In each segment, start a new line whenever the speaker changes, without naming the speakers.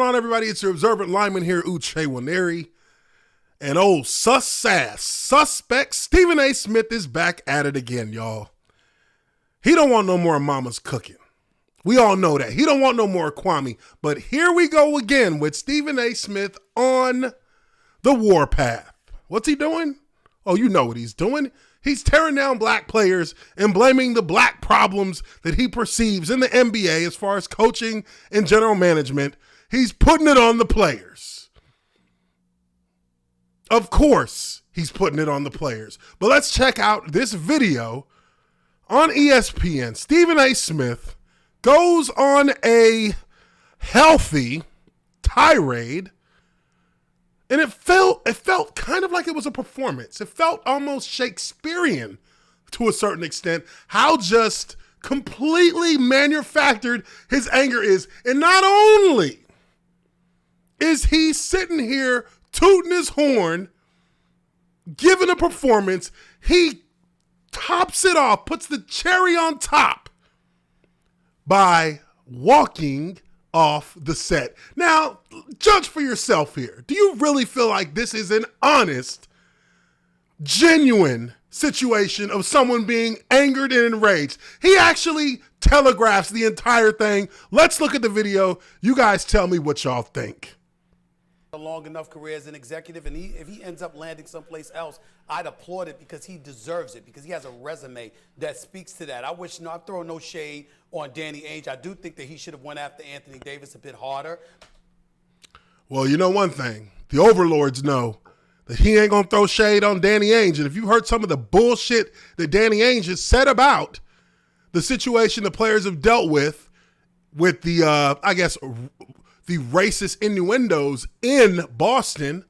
on, everybody? It's your observant lineman here, Uche Nwaneri. And old suspect Stephen A. Smith is back at it again, y'all. He don't want no more mama's cooking. We all know that. He don't want no more Kwame. But here we go again with Stephen A. Smith on the warpath. What's he doing? Oh, you know what he's doing. He's tearing down black players and blaming the black problems that he perceives in the NBA as far as coaching and general management. He's putting it on the players. Of course, he's putting it on the players. But let's check out this video on ESPN. Stephen A. Smith goes on a healthy tirade, and it felt kind of like it was a performance. It felt almost Shakespearian to a certain extent, how just completely manufactured his anger is. And not only is he sitting here tooting his horn, giving a performance, he tops it off, puts the cherry on top by walking off the set. Now, judge for yourself here. Do you really feel like this is an honest, genuine situation of someone being angered and enraged? He actually telegraphs the entire thing. Let's look at the video. You guys tell me what y'all think.
A long enough career as an executive, and if he ends up landing someplace else, I'd applaud it because he deserves it, because he has a resume that speaks to that. I'm throwing no shade on Danny Ainge. I do think that he should have went after Anthony Davis a bit harder.
Well, you know one thing, the overlords know that he ain't gonna throw shade on Danny Ainge. And if you heard some of the bullshit that Danny Ainge has said about the situation the players have dealt with the, the racist innuendos in Boston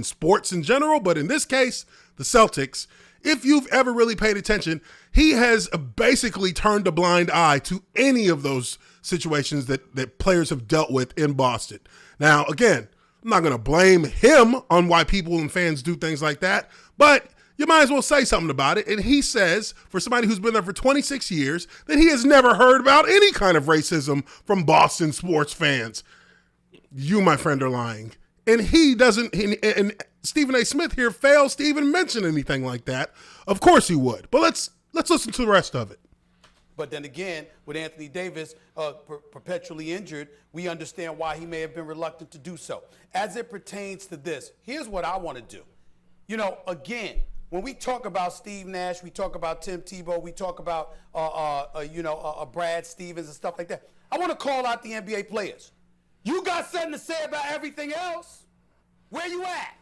sports in general, but in this case, the Celtics, if you've ever really paid attention, he has basically turned a blind eye to any of those situations that players have dealt with in Boston. Now, again, I'm not going to blame him on why people and fans do things like that, but you might as well say something about it. And he says, for somebody who's been there for 26 years, that he has never heard about any kind of racism from Boston sports fans. You, my friend, are lying. And he doesn't, and Stephen A. Smith here fails to even mention anything like that. Of course he would. But let's listen to the rest of it.
But then again, with Anthony Davis perpetually injured, we understand why he may have been reluctant to do so. As it pertains to this, here's what I want to do. You know, again, when we talk about Steve Nash, we talk about Tim Tebow, we talk about, Brad Stevens and stuff like that. I want to call out the NBA players. You got something to say about everything else? Where you at?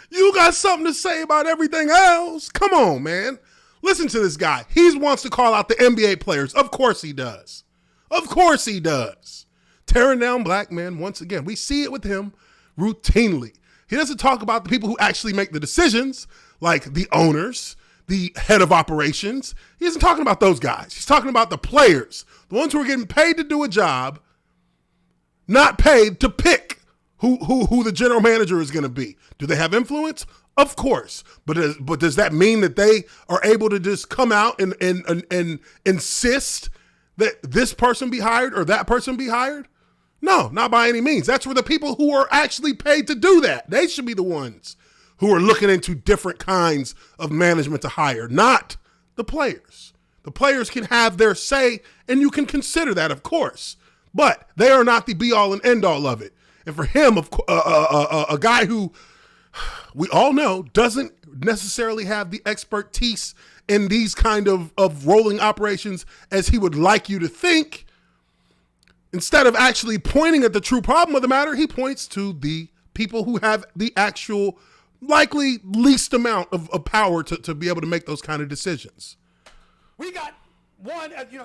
You got something to say about everything else? Come on, man. Listen to this guy. He wants to call out the NBA players. Of course he does. Of course he does. Tearing down black men once again. We see it with him routinely. He doesn't talk about the people who actually make the decisions, like the owners, the head of operations. He isn't talking about those guys. He's talking about the players, the ones who are getting paid to do a job, not paid to pick who the general manager is going to be. Do they have influence? Of course. But does that mean that they are able to just come out and insist that this person be hired or that person be hired? No, not by any means. That's for the people who are actually paid to do that. They should be the ones who are looking into different kinds of management to hire, not the players. The players can have their say, and you can consider that, of course. But they are not the be-all and end-all of it. And for him, a guy who we all know doesn't necessarily have the expertise in these kind of rolling operations as he would like you to think, instead of actually pointing at the true problem of the matter, he points to the people who have the actual, likely least amount of power to be able to make those kind of decisions.
We got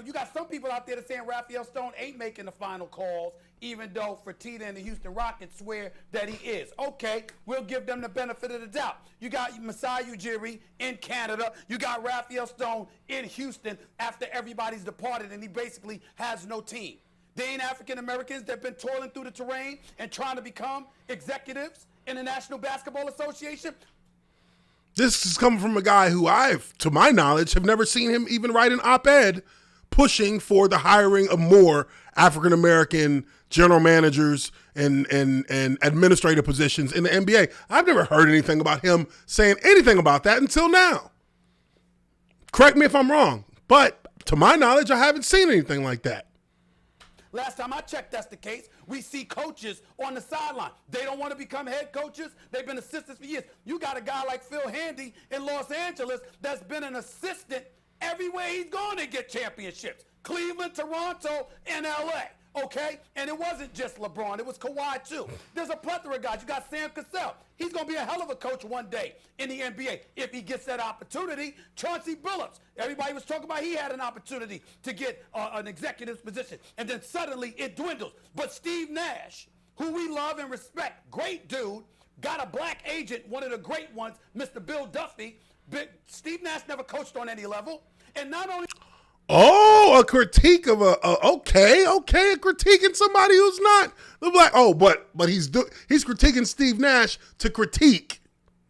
you got some people out there that saying Raphael Stone ain't making the final calls, even though Fertitta and the Houston Rockets swear that he is. Okay, we'll give them the benefit of the doubt. You got Masai Ujiri in Canada. You got Raphael Stone in Houston after everybody's departed and he basically has no team. They ain't African Americans that have been toiling through the terrain and trying to become executives in the National Basketball Association.
This is coming from a guy who to my knowledge, have never seen him even write an op-ed pushing for the hiring of more African American general managers and administrative positions in the NBA. I've never heard anything about him saying anything about that until now. Correct me if I'm wrong, but to my knowledge, I haven't seen anything like that.
Last time I checked, that's the case. We see coaches on the sideline. They don't want to become head coaches. They've been assistants for years. You got a guy like Phil Handy in Los Angeles that's been an assistant everywhere he's gone to get championships. Cleveland, Toronto, and LA. Okay? And it wasn't just LeBron. It was Kawhi, too. There's a plethora of guys. You got Sam Cassell. He's going to be a hell of a coach one day in the NBA if he gets that opportunity. Chauncey Billups. Everybody was talking about he had an opportunity to get an executive's position. And then suddenly it dwindles. But Steve Nash, who we love and respect, great dude, got a black agent, one of the great ones, Mr. Bill Duffy. Steve Nash never coached on any level. And not only...
Oh, a critique of a critiquing somebody who's not the black. Oh, but he's critiquing Steve Nash to critique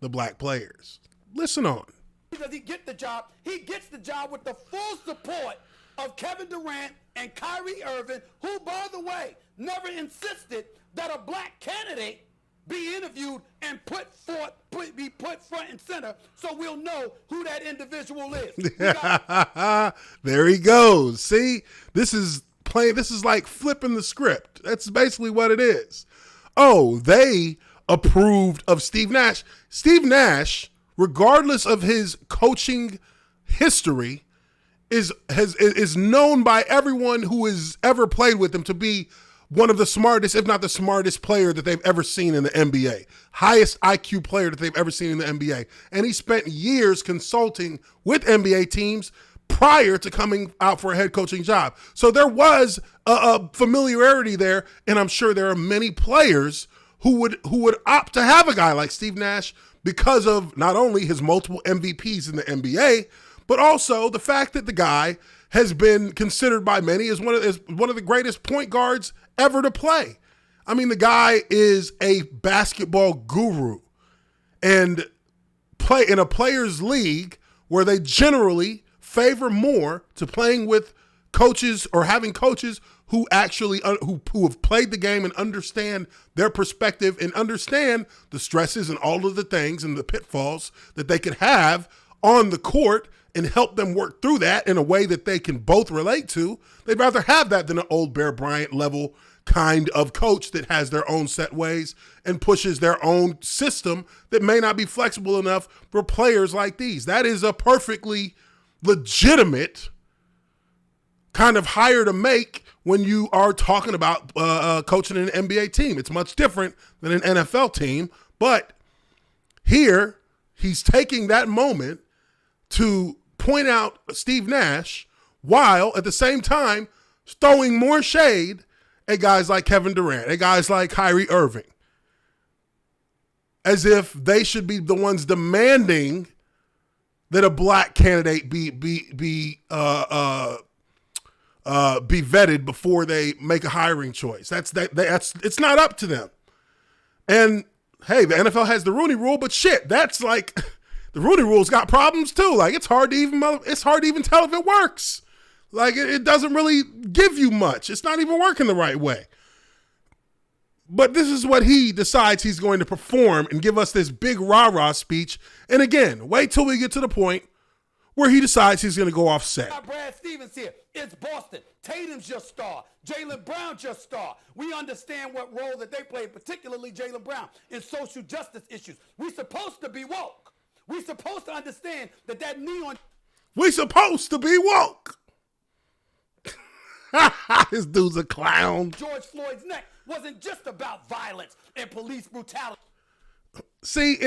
the black players. Listen on.
Does he get the job? He gets the job with the full support of Kevin Durant and Kyrie Irving, who, by the way, never insisted that a black candidate be interviewed and be put front and center, so we'll know who that individual is.
There he goes. See, this is like flipping the script. That's basically what it is. Oh, they approved of Steve Nash. Steve Nash, regardless of his coaching history, is known by everyone who has ever played with him to be one of the smartest, if not the smartest player that they've ever seen in the NBA. Highest IQ player that they've ever seen in the NBA. And he spent years consulting with NBA teams prior to coming out for a head coaching job. So there was a familiarity there, and I'm sure there are many players who would opt to have a guy like Steve Nash because of not only his multiple MVPs in the NBA, but also the fact that the guy has been considered by many as one of the greatest point guards ever to play. I mean, the guy is a basketball guru and play in a players' league where they generally favor more to playing with coaches or having coaches who actually who have played the game and understand their perspective and understand the stresses and all of the things and the pitfalls that they could have on the court and help them work through that in a way that they can both relate to. They'd rather have that than an old Bear Bryant level kind of coach that has their own set ways and pushes their own system that may not be flexible enough for players like these. That is a perfectly legitimate kind of hire to make when you are talking about coaching an NBA team. It's much different than an NFL team, but here he's taking that moment to point out Steve Nash while at the same time throwing more shade at guys like Kevin Durant, at guys like Kyrie Irving, as if they should be the ones demanding that a black candidate be vetted before they make a hiring choice. That's it's not up to them. And hey, the NFL has the Rooney Rule, but shit, that's like the Rooney Rule's got problems too. Like it's hard to even tell if it works. Like it doesn't really give you much. It's not even working the right way. But this is what he decides he's going to perform and give us this big rah-rah speech. And again, wait till we get to the point where he decides he's going to go off set.
Brad Stevens here. It's Boston. Tatum's your star. Jaylen Brown's your star. We understand what role that they play, particularly Jaylen Brown, in social justice issues. We're supposed to be woke. We're supposed to understand that neon...
We're supposed to be woke. This dude's a clown.
George Floyd's neck wasn't just about violence and police brutality.
See,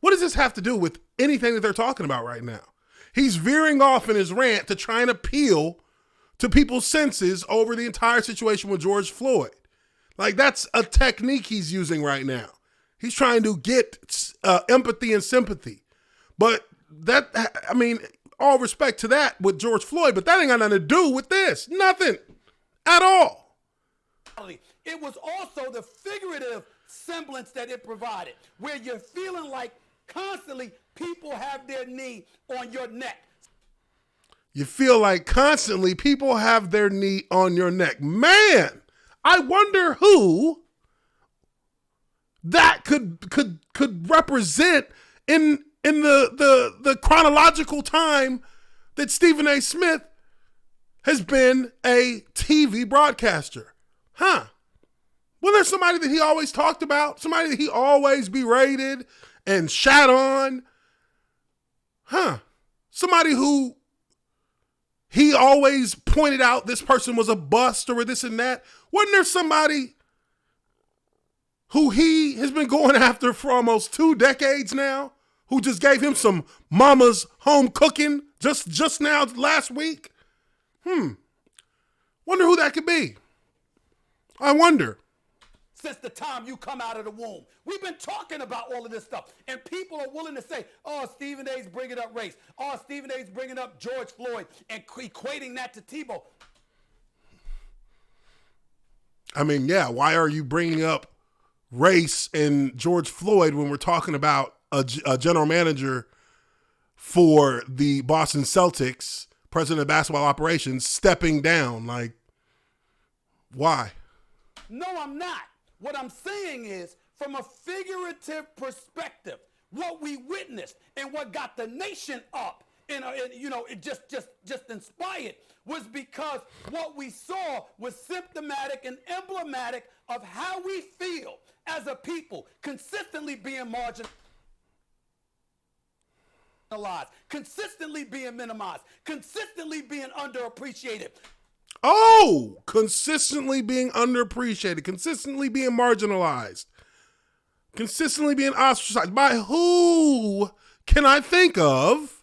what does this have to do with anything that they're talking about right now? He's veering off in his rant to try and appeal to people's senses over the entire situation with George Floyd. Like, that's a technique he's using right now. He's trying to get empathy and sympathy. But that, I mean, all respect to that with George Floyd, but that ain't got nothing to do with this. Nothing at all.
It was also the figurative semblance that it provided, where you're feeling like constantly people have their knee on your neck.
You feel like constantly people have their knee on your neck. Man, I wonder who that could represent in the chronological time that Stephen A. Smith has been a TV broadcaster. Huh. Well, there's somebody that he always talked about, somebody that he always berated and shat on. Huh. Somebody who he always pointed out this person was a bust or this and that. Wasn't there somebody who he has been going after for almost 2 decades now, who just gave him some mama's home cooking just now last week? Wonder who that could be. I wonder.
Since the time you come out of the womb. We've been talking about all of this stuff, and people are willing to say, oh, Stephen A's bringing up race. Oh, Stephen A's bringing up George Floyd and equating that to Tebow.
I mean, yeah, why are you bringing up race and George Floyd when we're talking about a general manager for the Boston Celtics, president of basketball operations, stepping down? Like, why?
No, I'm not. What I'm saying is, from a figurative perspective, what we witnessed and what got the nation up and it just inspired was because what we saw was symptomatic and emblematic of how we feel as a people, consistently being marginalized, consistently being minimized, consistently being underappreciated.
Oh, consistently being underappreciated, consistently being marginalized, consistently being ostracized. By who can I think of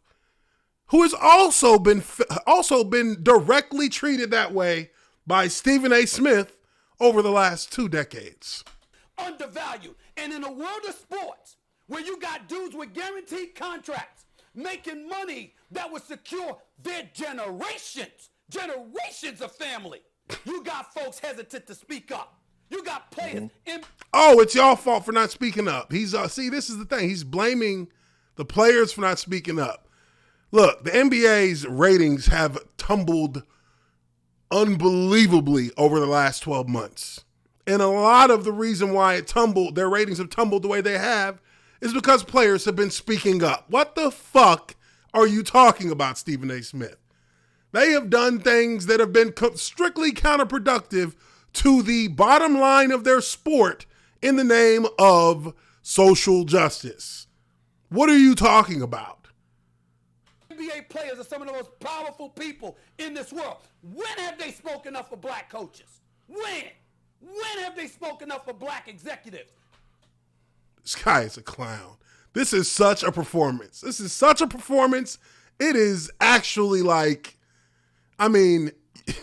who has also been directly treated that way by Stephen A. Smith over the last 2 decades?
Undervalued. And in a world of sports where you got dudes with guaranteed contracts making money that would secure their generations of family, you got folks hesitant to speak up. You got players in.
Oh, it's y'all fault for not speaking up. He's see, this is the thing. He's blaming the players for not speaking up. Look, the NBA's ratings have tumbled unbelievably over the last 12 months. And a lot of the reason why their ratings have tumbled the way they have is because players have been speaking up. What the fuck are you talking about, Stephen A. Smith? They have done things that have been strictly counterproductive to the bottom line of their sport in the name of social justice. What are you talking about?
NBA players are some of the most powerful people in this world. When have they spoken up for black coaches? When? When have they spoken up for black executives?
This guy is a clown. This is such a performance. It is actually like, I mean,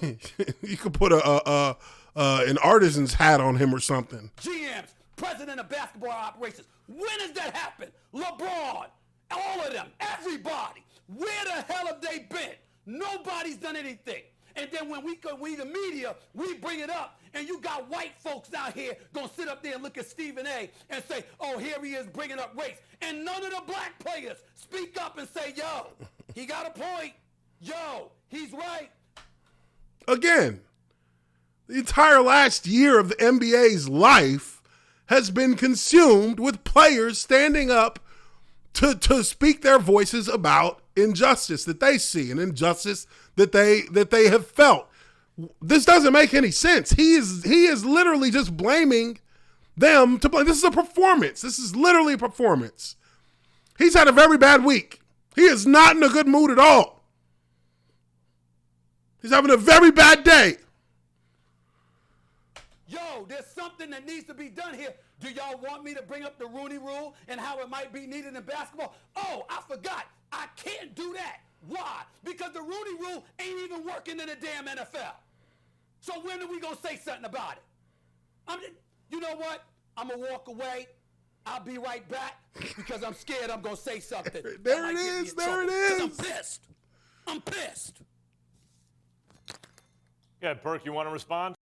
you could put an artisan's hat on him or something.
GMs, president of basketball operations. When has that happened? LeBron, all of them, everybody. Where the hell have they been? Nobody's done anything. And then when we the media, we bring it up, and you got white folks out here gonna sit up there and look at Stephen A. and say, oh, here he is bringing up race. And none of the black players speak up and say, yo, he got a point. Yo, he's right.
Again, the entire last year of the NBA's life has been consumed with players standing up to speak their voices about injustice that they see and injustice that they have felt. This doesn't make any sense. He is literally just blaming them to play. This is a performance. This is literally a performance. He's had a very bad week. He is not in a good mood at all. He's having a very bad day.
Yo, there's something that needs to be done here. Do y'all want me to bring up the Rooney Rule and how it might be needed in basketball? Oh, I forgot. I can't do that. Why? Because the Rooney Rule ain't even working in the damn NFL. So when are we going to say something about it? You know what? I'm going to walk away. I'll be right back because I'm scared I'm going to say something.
There it is. There it is.
I'm pissed. I'm pissed.
Yeah, Burke, you want to respond?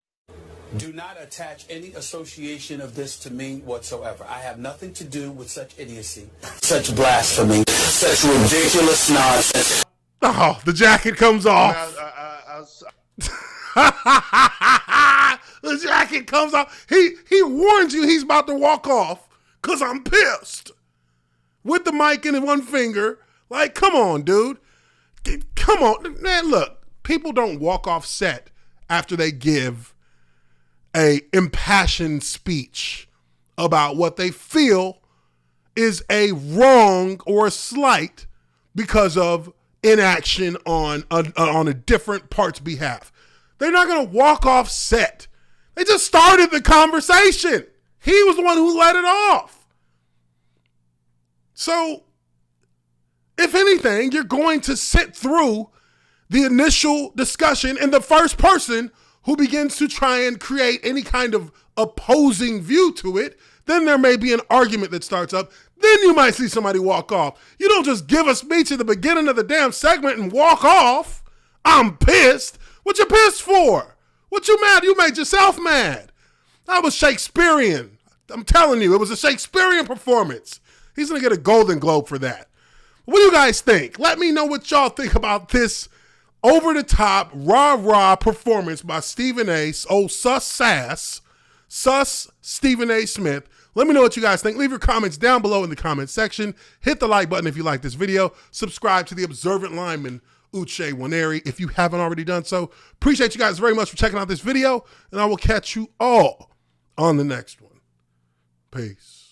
Do not attach any association of this to me whatsoever. I have nothing to do with such idiocy, such blasphemy, such ridiculous nonsense.
Oh, the jacket comes off. The jacket comes off. He warns you he's about to walk off because I'm pissed. With the mic in one finger. Like, come on, dude. Come on. Man, look, people don't walk off set after they give a impassioned speech about what they feel is a wrong or a slight because of inaction on a different part's behalf. They're not going to walk off set. They just started the conversation. He was the one who let it off. So, if anything, you're going to sit through the initial discussion, and the first person who begins to try and create any kind of opposing view to it, then there may be an argument that starts up. Then you might see somebody walk off. You don't just give a speech at the beginning of the damn segment and walk off. I'm pissed. What you pissed for? What you mad? You made yourself mad. That was Shakespearian. I'm telling you, it was a Shakespearian performance. He's going to get a Golden Globe for that. What do you guys think? Let me know what y'all think about this over-the-top, rah-rah performance by Stephen A. Oh, sus Stephen A. Smith. Let me know what you guys think. Leave your comments down below in the comment section. Hit the like button if you like this video. Subscribe to the Observant Lineman, Uche Nwaneri, if you haven't already done so. Appreciate you guys very much for checking out this video, and I will catch you all on the next one. Peace.